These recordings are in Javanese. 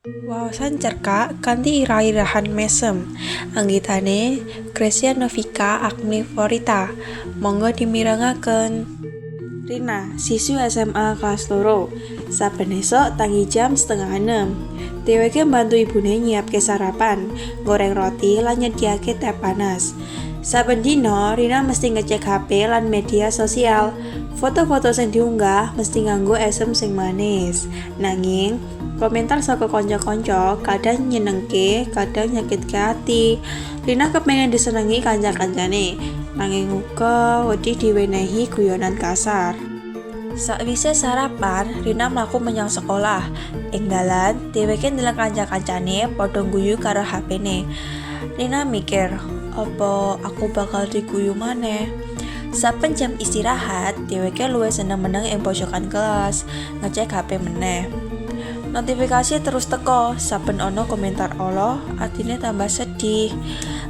Wawasan cerkak kanthi irah-irahan mesem. Anggitane Gracia Novika Agniforita. Monggo dimirengaken. Rina, siswi SMA kelas loro. Saben esuk tangi jam 5:30. Dheweke mbantu ibune nyiapke sarapan, goreng roti lan nyediake teh panas. Saben dina Rina mesti ngecek HP lan media sosial. Foto-foto sing diunggah mesti nganggo esem sing manis. Nanging komentar saka kanca-kanca kadang nyenengke, kadang nyakitke ati. Rina kepengen disenengi kanca-kancane, nanging uga wedi diwenehi guyonan kasar. Sakwise sarapan, Rina mlaku menyang sekolah. Ing dalan, dheweke ndeleng kanca-kancane padha guyu karo HP-ne. Rina mikir, apa aku bakal diguyu maneh? Saben jam istirahat, dheweke luwih seneng meneng ing pojokan kelas, ngecek HP meneh. Notifikasi terus teko, saben ana komentar Allah, atine tambah sedih.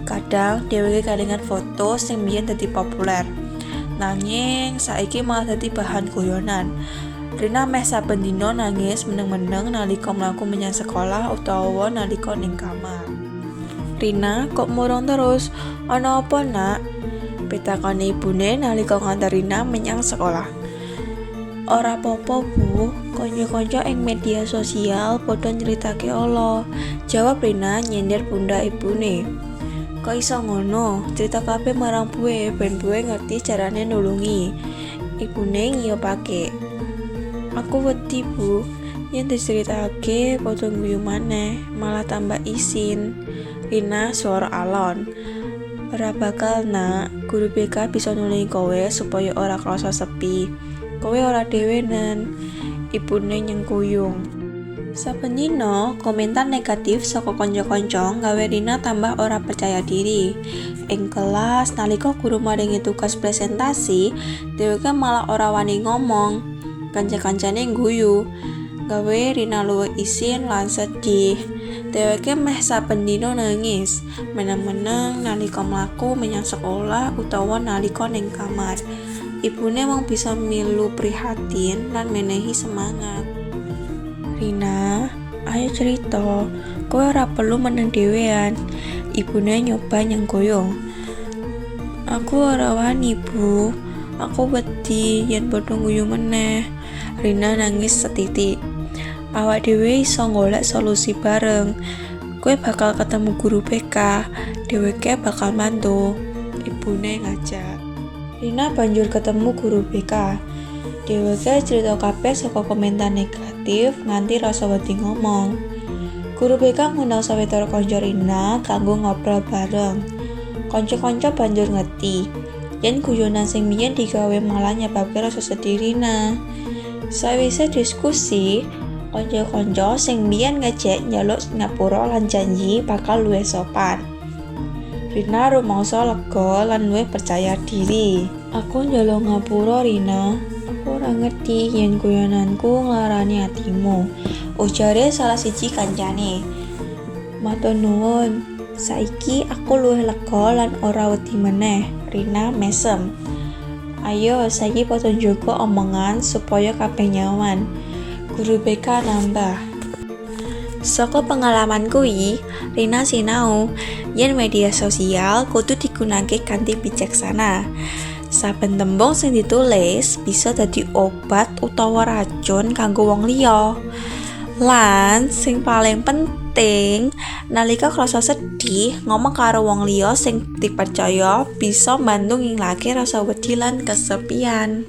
Kadang dheweke kalingan foto sing biyen dadi populer. Nanging saiki malah dadi bahan guyonan. Rina meh saben dina nangis meneng-meneng nalika mlaku menyang sekolah utawa nalika ning kamar. Rina kok murung terus? Ana apa, Nak? Pitakone ibune nalika nganter Rina menyang sekolah. Ora apa-apa, Bu. Kanca-kanca ing media sosial padha nyritake Allah. Jawab Rina nyender pundak ibune. Kok iso ngono? Cerita kabeh marang buwe ben buwe ngerti carane nulungi. Ibune ngiyopake. Aku wedi, Bu. Yen diceritake padha guyu maneh, malah tambah isin. Rina suara alon. Ora bakal, Nak. Guru BK bisa nulungi kowe supaya ora krasa sepi. Kowe ora dhewenan. Ibune nyengkuyung. Saben dina komentar negatif saka kanca-kanca gawe Rina tambah ora percaya diri. Ing kelas nalika guru maringi tugas presentasi, dheweke malah ora wani ngomong. Kanca-kancane guyu, gawe Rina luwih isin lan sedih. Dheweke meh saben dina nangis, meneng-meneng nalika mlaku menyang sekolah utawa nalika ning kamar. Ibune mung bisa milu prihatin lan menehi semangat. Rina, ayo cerita, kowe ora perlu meneng dhewean. Ibune nyoba nyengkuyung. Aku ora wani, Bu. Aku wedi yen padha guyu meneh. Rina nangis setitik. Awak dhewe iso golek solusi bareng. Kowe bakal ketemu guru BK, dheweke bakal bantu. Ibune ngajak. Rina banjur ketemu guru BK. Dheweke cerita kabeh saka komentar negatif nganti rasa wedi ngomong. Guru BK ngundang sawetara kanca Rina kanggo ngobrol bareng. Kanca-kanca banjur ngerti yen guyonan sing biyen digawe malah nyebabke rasa sedih Rina. Sawise diskusi, kanca-kanca sing biyen ngejek njaluk ngapura lan janji bakal luwih sopan. Rina rumangsa lega lan luwih percaya diri. Aku njaluk ngapura, Rina. Aku ora ngerti yen guyonanku nglarani atimu, ujare salah siji kancane. Matur nuwun. Saiki aku luwih lega lan ora wedi meneh. Rina mesem. Ayo saiki padha njogo omongan supaya kabeh nyaman. Guru BK nambah. Saka pengalaman kuwi, Rina sinau yen media sosial kudu digunakake kanthi bijaksana. Saben tembung sing ditulis bisa dadi obat utawa racun kanggo wong liya. Lan sing paling penting, nalika krasa sedih, ngomong karo wong liya sing dipercaya bisa mbantu ngilangake rasa wedi lan kesepian.